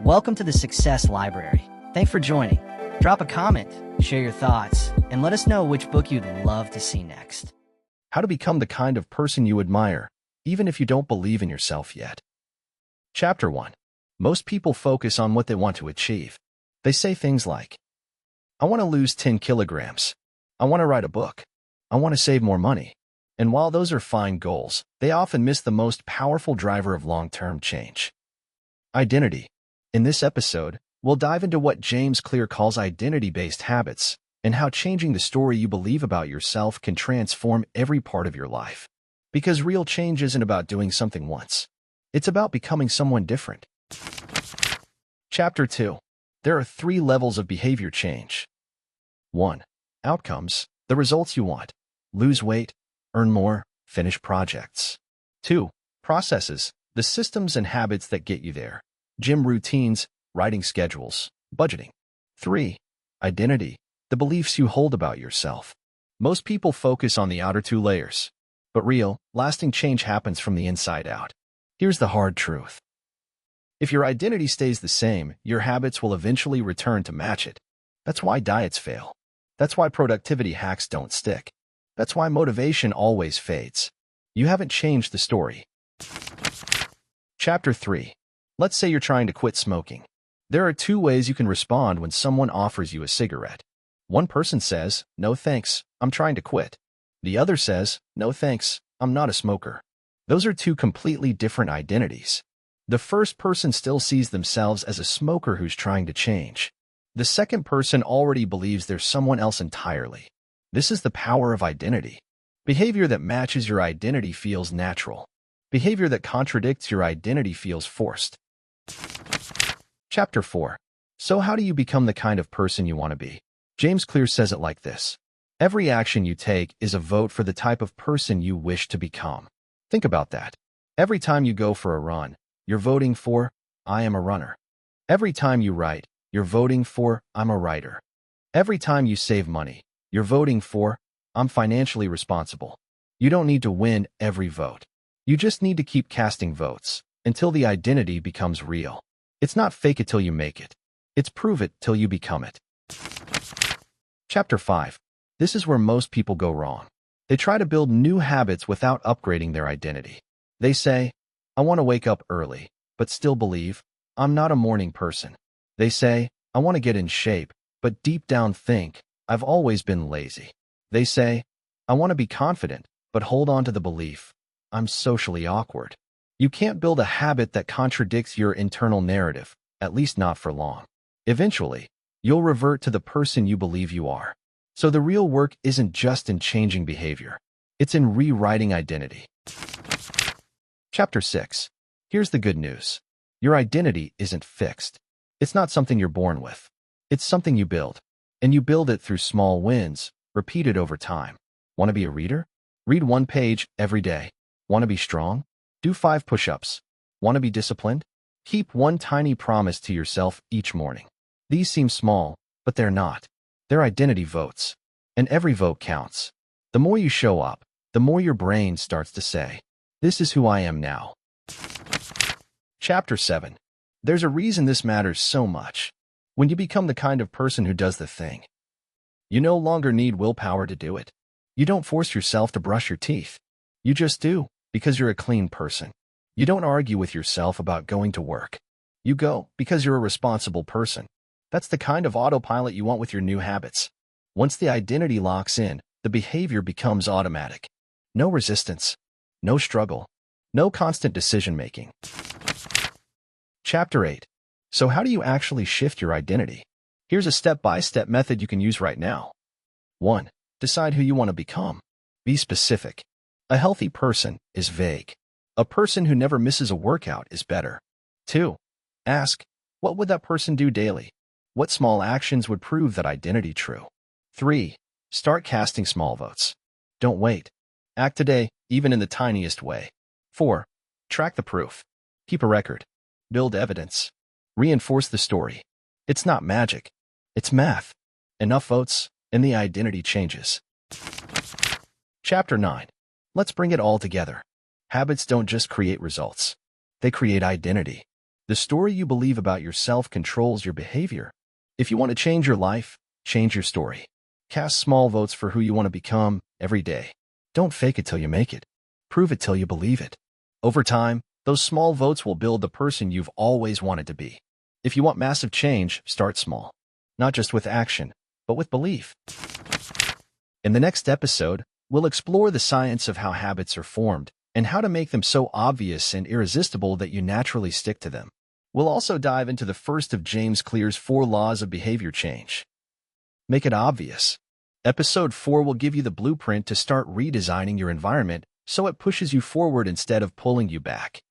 Welcome to the Success Library. Thanks for joining. Drop a comment, share your thoughts, and let us know which book you'd love to see next. How to become the kind of person you admire, even if you don't believe in yourself yet. Chapter 1. Most people focus on what they want to achieve. They say things like, I want to lose 10 kilograms. I want to write a book. I want to save more money. And while those are fine goals, they often miss the most powerful driver of long-term change. Identity. In this episode, we'll dive into what James Clear calls identity-based habits and how changing the story you believe about yourself can transform every part of your life. Because real change isn't about doing something once. It's about becoming someone different. Chapter 2. There are 3 levels of behavior change. 1. Outcomes, the results you want. Lose weight, earn more, finish projects. 2. Processes, the systems and habits that get you there. Gym routines, writing schedules, budgeting. 3. Identity, the beliefs you hold about yourself. Most people focus on the outer 2 layers, but real, lasting change happens from the inside out. Here's the hard truth. If your identity stays the same, your habits will eventually return to match it. That's why diets fail. That's why productivity hacks don't stick. That's why motivation always fades. You haven't changed the story. Chapter 3. Let's say you're trying to quit smoking. There are 2 ways you can respond when someone offers you a cigarette. One person says, no thanks, I'm trying to quit. The other says, no thanks, I'm not a smoker. Those are 2 completely different identities. The first person still sees themselves as a smoker who's trying to change. The second person already believes they're someone else entirely. This is the power of identity. Behavior that matches your identity feels natural. Behavior that contradicts your identity feels forced. Chapter 4. So how do you become the kind of person you want to be? James Clear says it like this. Every action you take is a vote for the type of person you wish to become. Think about that. Every time you go for a run, you're voting for, I am a runner. Every time you write, you're voting for, I'm a writer. Every time you save money, you're voting for, I'm financially responsible. You don't need to win every vote. You just need to keep casting votes until the identity becomes real. It's not fake it till you make it. It's prove it till you become it. Chapter 5. This is where most people go wrong. They try to build new habits without upgrading their identity. They say, I want to wake up early, but still believe, I'm not a morning person. They say, I want to get in shape, but deep down think, I've always been lazy. They say, I want to be confident, but hold on to the belief, I'm socially awkward. You can't build a habit that contradicts your internal narrative, at least not for long. Eventually, you'll revert to the person you believe you are. So the real work isn't just in changing behavior. It's in rewriting identity. Chapter 6. Here's the good news. Your identity isn't fixed. It's not something you're born with. It's something you build. And you build it through small wins, repeated over time. Want to be a reader? Read 1 page every day. Want to be strong? Do 5 push-ups. Want to be disciplined? Keep 1 tiny promise to yourself each morning. These seem small, but they're not. They're identity votes. And every vote counts. The more you show up, the more your brain starts to say, this is who I am now. Chapter 7. There's a reason this matters so much. When you become the kind of person who does the thing, you no longer need willpower to do it. You don't force yourself to brush your teeth. You just do, because you're a clean person. You don't argue with yourself about going to work. You go because you're a responsible person. That's the kind of autopilot you want with your new habits. Once the identity locks in, the behavior becomes automatic. No resistance, no struggle, no constant decision-making. Chapter 8. So how do you actually shift your identity? Here's a step-by-step method you can use right now. 1. Decide who you want to become. Be specific. A healthy person is vague. A person who never misses a workout is better. 2. Ask, what would that person do daily? What small actions would prove that identity true? 3. Start casting small votes. Don't wait. Act today, even in the tiniest way. 4. Track the proof. Keep a record. Build evidence. Reinforce the story. It's not magic. It's math. Enough votes, and the identity changes. Chapter 9. Let's bring it all together. Habits don't just create results. They create identity. The story you believe about yourself controls your behavior. If you want to change your life, change your story. Cast small votes for who you want to become every day. Don't fake it till you make it. Prove it till you believe it. Over time, those small votes will build the person you've always wanted to be. If you want massive change, start small. Not just with action, but with belief. In the next episode, we'll explore the science of how habits are formed and how to make them so obvious and irresistible that you naturally stick to them. We'll also dive into the first of James Clear's 4 laws of behavior change. Make it obvious. Episode 4 will give you the blueprint to start redesigning your environment so it pushes you forward instead of pulling you back.